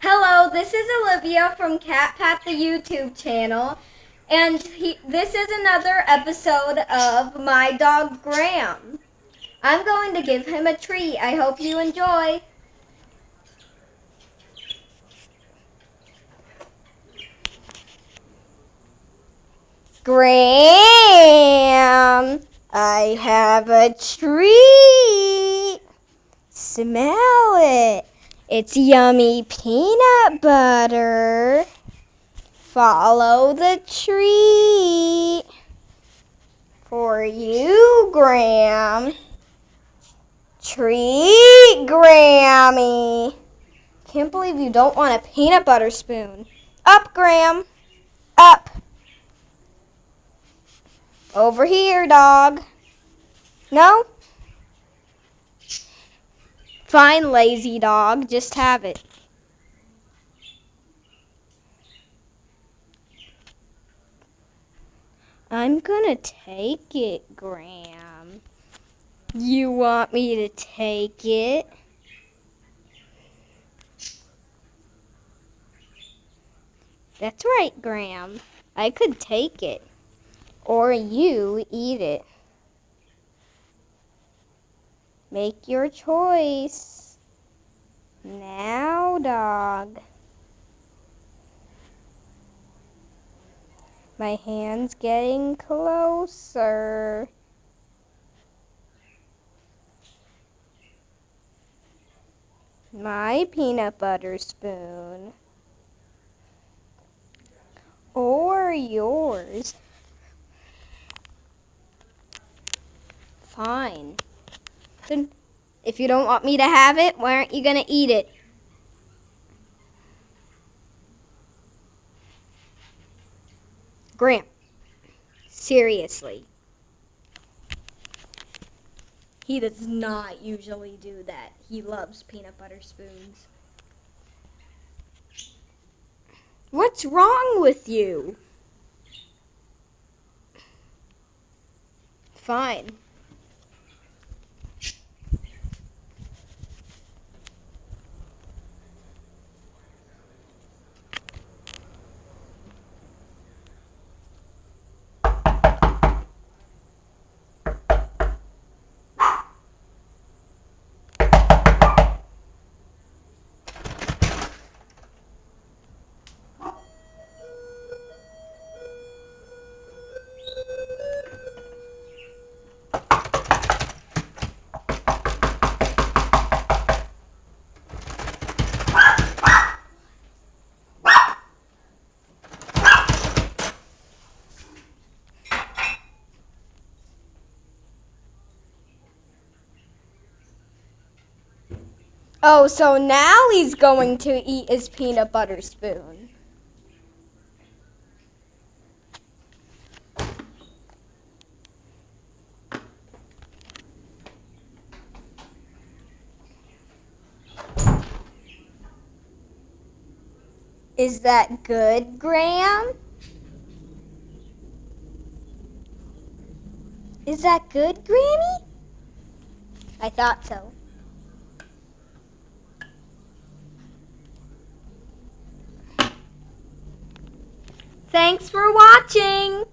Hello, this is Olivia from Cat Pat the YouTube channel, and this is another episode of My Dog Graham. I'm going to give him a treat. I hope you enjoy. Graham, I have a treat. Smell it. It's yummy peanut butter. Follow the treat. For you, Graham. Treat, Grammy. Can't believe you don't want a peanut butter spoon. Up, Graham. Up. Over here, dog. No? Fine, lazy dog. Just have it. I'm gonna take it, Graham. You want me to take it? That's right, Graham. I could take it. Or you eat it. Make your choice. Now, dog. My hand's getting closer. My peanut butter spoon. Or yours. Fine. Then, if you don't want me to have it, why aren't you gonna eat it? Graham, seriously. He does not usually do that. He loves peanut butter spoons. What's wrong with you? Fine. Oh, so now he's going to eat his peanut butter spoon. Is that good, Graham? Is that good, Granny? I thought so. Thanks for watching!